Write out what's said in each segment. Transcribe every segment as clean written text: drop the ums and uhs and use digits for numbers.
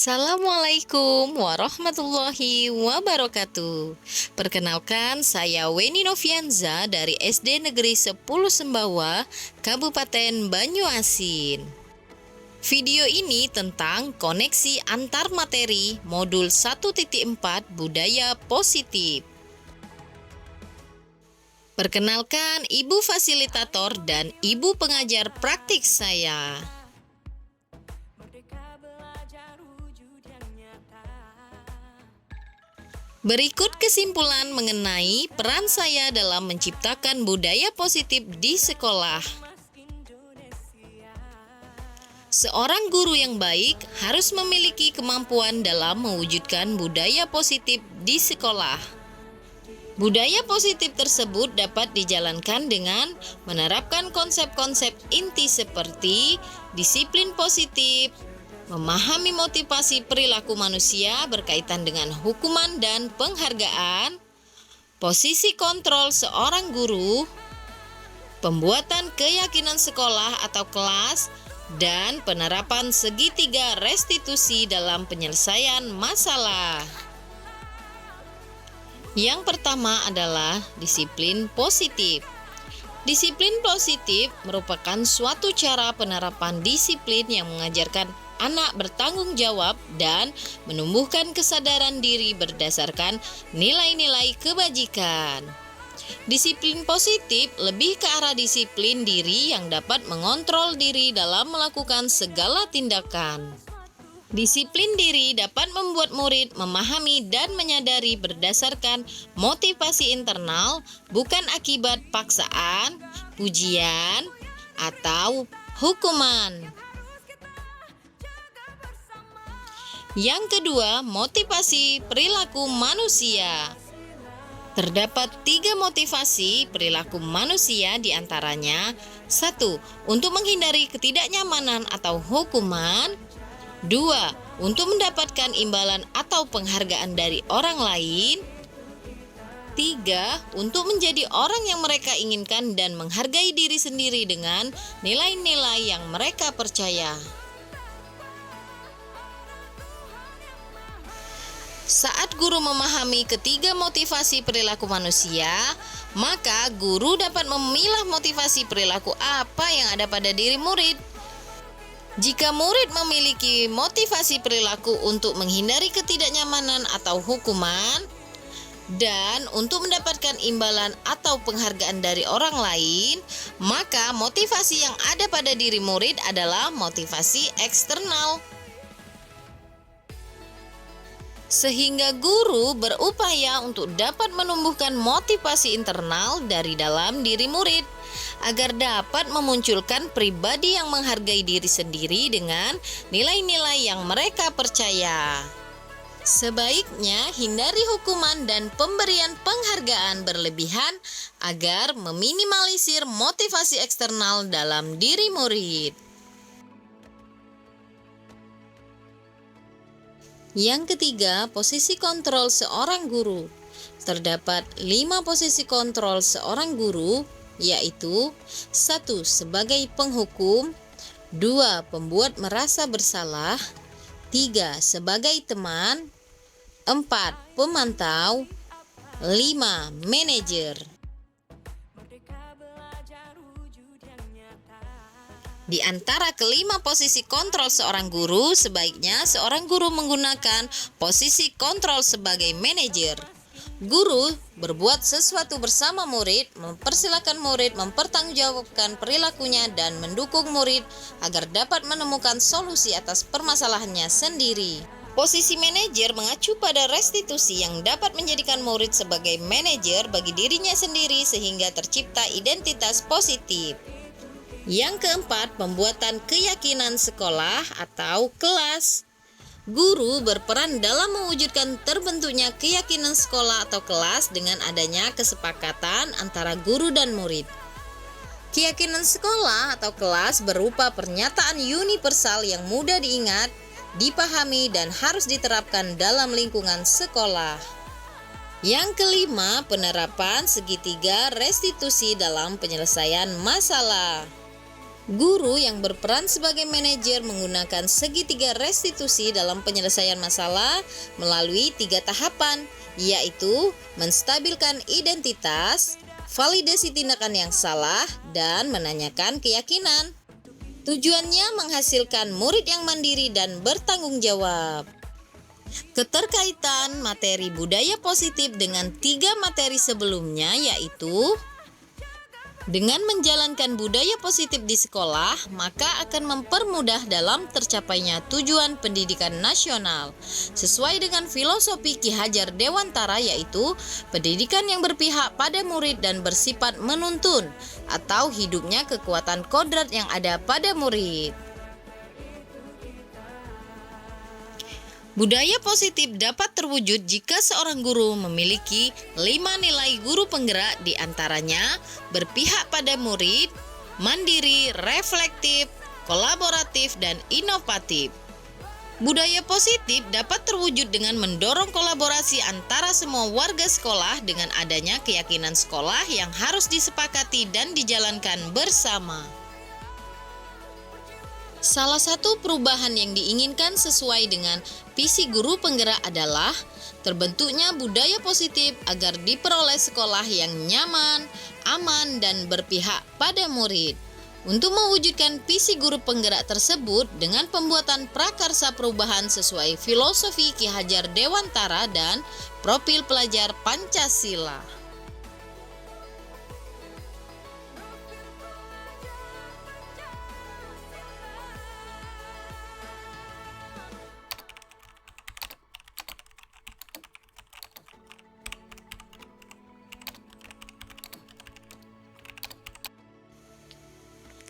Assalamualaikum warahmatullahi wabarakatuh. Perkenalkan, saya Weni Novianza dari SD Negeri 10 Sembawa, Kabupaten Banyuasin. Video ini tentang koneksi antar materi modul 1.4 Budaya Positif. Perkenalkan, Ibu Fasilitator dan Ibu Pengajar praktik saya. Berikut kesimpulan mengenai peran saya dalam menciptakan budaya positif di sekolah. Seorang guru yang baik harus memiliki kemampuan dalam mewujudkan budaya positif di sekolah. Budaya positif tersebut dapat dijalankan dengan menerapkan konsep-konsep inti seperti disiplin positif, memahami motivasi perilaku manusia berkaitan dengan hukuman dan penghargaan, posisi kontrol seorang guru, pembuatan keyakinan sekolah atau kelas, dan penerapan segitiga restitusi dalam penyelesaian masalah. Yang pertama adalah disiplin positif. Disiplin positif merupakan suatu cara penerapan disiplin yang mengajarkan anak bertanggung jawab dan menumbuhkan kesadaran diri berdasarkan nilai-nilai kebajikan. Disiplin positif lebih ke arah disiplin diri yang dapat mengontrol diri dalam melakukan segala tindakan. Disiplin diri dapat membuat murid memahami dan menyadari berdasarkan motivasi internal, bukan akibat paksaan, pujian, atau hukuman. Yang kedua, motivasi perilaku manusia. Terdapat 3 motivasi perilaku manusia, diantaranya 1. Untuk menghindari ketidaknyamanan atau hukuman. 2. Untuk mendapatkan imbalan atau penghargaan dari orang lain. 3. Untuk menjadi orang yang mereka inginkan dan menghargai diri sendiri dengan nilai-nilai yang mereka percaya. Saat guru memahami ketiga motivasi perilaku manusia, maka guru dapat memilah motivasi perilaku apa yang ada pada diri murid. Jika murid memiliki motivasi perilaku untuk menghindari ketidaknyamanan atau hukuman, dan untuk mendapatkan imbalan atau penghargaan dari orang lain, maka motivasi yang ada pada diri murid adalah motivasi eksternal. Sehingga guru berupaya untuk dapat menumbuhkan motivasi internal dari dalam diri murid, agar dapat memunculkan pribadi yang menghargai diri sendiri dengan nilai-nilai yang mereka percaya. Sebaiknya hindari hukuman dan pemberian penghargaan berlebihan agar meminimalisir motivasi eksternal dalam diri murid. Yang ketiga, posisi kontrol seorang guru. Terdapat 5 posisi kontrol seorang guru, yaitu 1. Sebagai penghukum, 2. Pembuat merasa bersalah, 3. Sebagai teman, 4. Pemantau, 5. Manajer. Di antara kelima posisi kontrol seorang guru, sebaiknya seorang guru menggunakan posisi kontrol sebagai manajer. Guru berbuat sesuatu bersama murid, mempersilahkan murid mempertanggungjawabkan perilakunya dan mendukung murid agar dapat menemukan solusi atas permasalahannya sendiri. Posisi manajer mengacu pada restitusi yang dapat menjadikan murid sebagai manajer bagi dirinya sendiri sehingga tercipta identitas positif. Yang keempat, pembuatan keyakinan sekolah atau kelas. Guru berperan dalam mewujudkan terbentuknya keyakinan sekolah atau kelas dengan adanya kesepakatan antara guru dan murid. Keyakinan sekolah atau kelas berupa pernyataan universal yang mudah diingat, dipahami, dan harus diterapkan dalam lingkungan sekolah. Yang kelima, penerapan segitiga restitusi dalam penyelesaian masalah. Guru yang berperan sebagai manajer menggunakan segitiga restitusi dalam penyelesaian masalah melalui 3 tahapan, yaitu menstabilkan identitas, validasi tindakan yang salah, dan menanyakan keyakinan. Tujuannya menghasilkan murid yang mandiri dan bertanggung jawab. Keterkaitan materi budaya positif dengan 3 materi sebelumnya yaitu dengan menjalankan budaya positif di sekolah, maka akan mempermudah dalam tercapainya tujuan pendidikan nasional. Sesuai dengan filosofi Ki Hajar Dewantara yaitu pendidikan yang berpihak pada murid dan bersifat menuntun, atau hidupnya kekuatan kodrat yang ada pada murid. Budaya positif dapat terwujud jika seorang guru memiliki 5 nilai guru penggerak, diantaranya berpihak pada murid, mandiri, reflektif, kolaboratif, dan inovatif. Budaya positif dapat terwujud dengan mendorong kolaborasi antara semua warga sekolah dengan adanya keyakinan sekolah yang harus disepakati dan dijalankan bersama. Salah satu perubahan yang diinginkan sesuai dengan visi guru penggerak adalah terbentuknya budaya positif agar diperoleh sekolah yang nyaman, aman, dan berpihak pada murid. Untuk mewujudkan visi guru penggerak tersebut dengan pembuatan prakarsa perubahan sesuai filosofi Ki Hajar Dewantara dan profil pelajar Pancasila.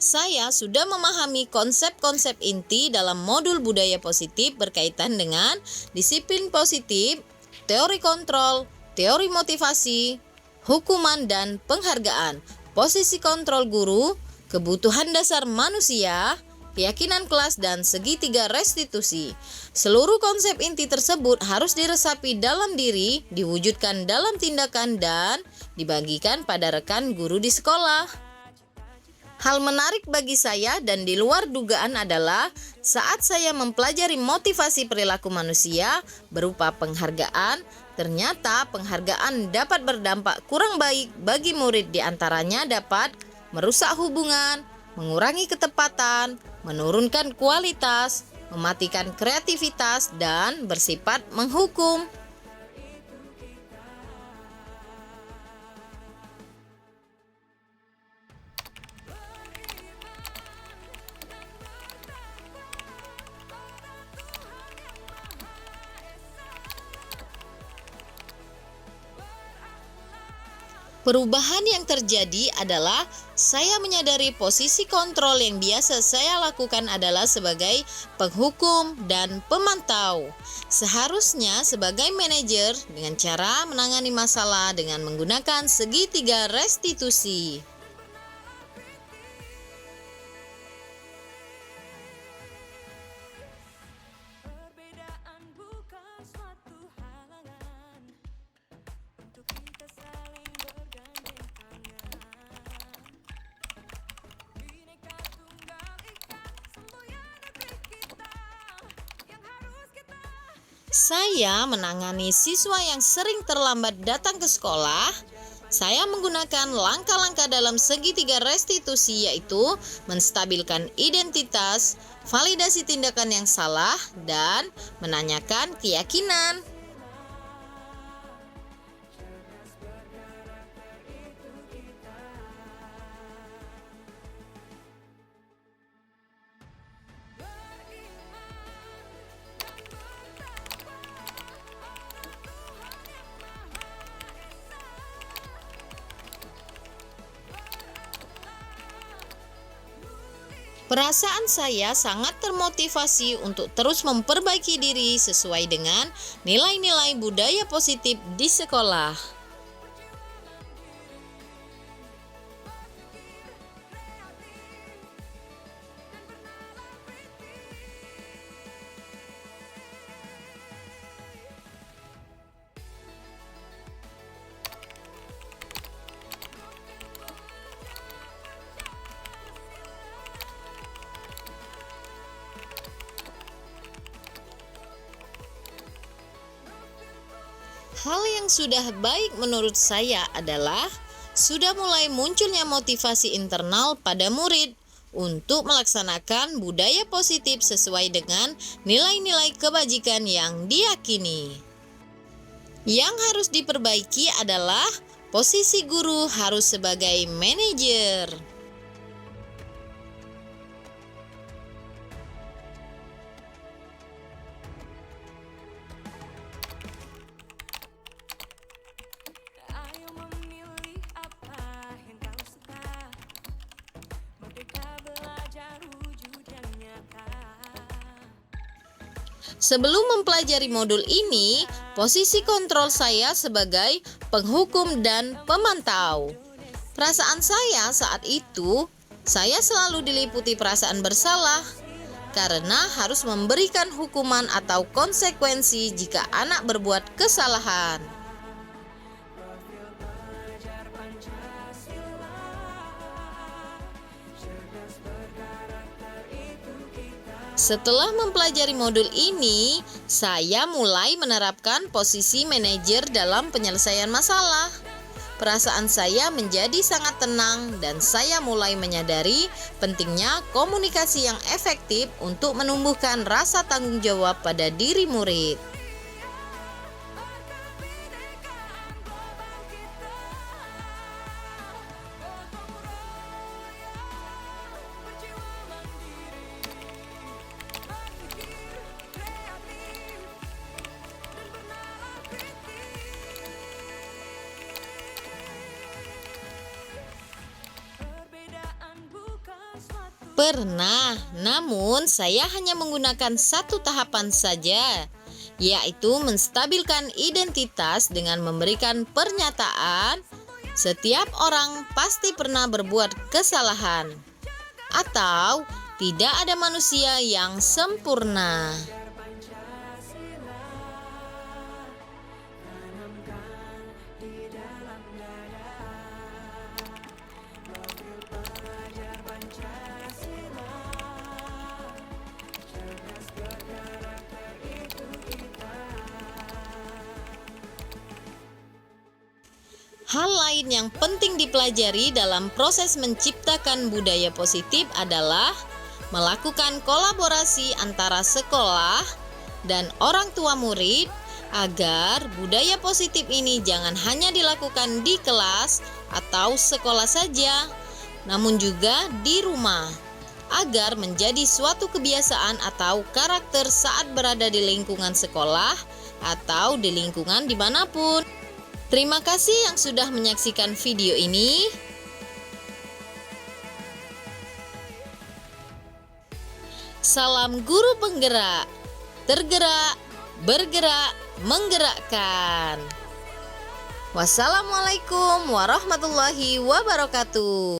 Saya sudah memahami konsep-konsep inti dalam modul budaya positif berkaitan dengan disiplin positif, teori kontrol, teori motivasi, hukuman dan penghargaan, posisi kontrol guru, kebutuhan dasar manusia, keyakinan kelas, dan segitiga restitusi. Seluruh konsep inti tersebut harus diresapi dalam diri, diwujudkan dalam tindakan, dan dibagikan pada rekan guru di sekolah. Hal menarik bagi saya dan di luar dugaan adalah saat saya mempelajari motivasi perilaku manusia berupa penghargaan, ternyata penghargaan dapat berdampak kurang baik bagi murid, diantaranya dapat merusak hubungan, mengurangi ketepatan, menurunkan kualitas, mematikan kreativitas, dan bersifat menghukum. Perubahan yang terjadi adalah saya menyadari posisi kontrol yang biasa saya lakukan adalah sebagai penghukum dan pemantau. Seharusnya sebagai manajer dengan cara menangani masalah dengan menggunakan segitiga restitusi. Perbedaan bukan suatu halangan untuk kita saling bergandeng tangan. Bineka Tunggal Ika, semboyan negeri kita yang harus kita. Saya menangani siswa yang sering terlambat datang ke sekolah. Saya menggunakan langkah-langkah dalam segitiga restitusi, yaitu menstabilkan identitas, validasi tindakan yang salah, dan menanyakan keyakinan. Perasaan saya sangat termotivasi untuk terus memperbaiki diri sesuai dengan nilai-nilai budaya positif di sekolah. Hal yang sudah baik menurut saya adalah sudah mulai munculnya motivasi internal pada murid untuk melaksanakan budaya positif sesuai dengan nilai-nilai kebajikan yang diyakini. Yang harus diperbaiki adalah posisi guru harus sebagai manajer. Ayo memilih apa yang kau suka. Merdeka belajar wujud yang nyata. Sebelum mempelajari modul ini, posisi kontrol saya sebagai penghukum dan pemantau. Perasaan saya saat itu, saya selalu diliputi perasaan bersalah karena harus memberikan hukuman atau konsekuensi jika anak berbuat kesalahan. Setelah mempelajari modul ini, saya mulai menerapkan posisi manajer dalam penyelesaian masalah. Perasaan saya menjadi sangat tenang dan saya mulai menyadari pentingnya komunikasi yang efektif untuk menumbuhkan rasa tanggung jawab pada diri murid. Perbedaan bukan suatu Pernah, namun saya hanya menggunakan satu tahapan saja, yaitu menstabilkan identitas dengan memberikan pernyataan setiap orang pasti pernah berbuat kesalahan, atau tidak ada manusia yang sempurna. Hal lain yang penting dipelajari dalam proses menciptakan budaya positif adalah melakukan kolaborasi antara sekolah dan orang tua murid agar budaya positif ini jangan hanya dilakukan di kelas atau sekolah saja, namun juga di rumah, agar menjadi suatu kebiasaan atau karakter saat berada di lingkungan sekolah atau di lingkungan dimanapun. Terima kasih yang sudah menyaksikan video ini. Salam guru penggerak, tergerak, bergerak, menggerakkan. Wassalamualaikum warahmatullahi wabarakatuh.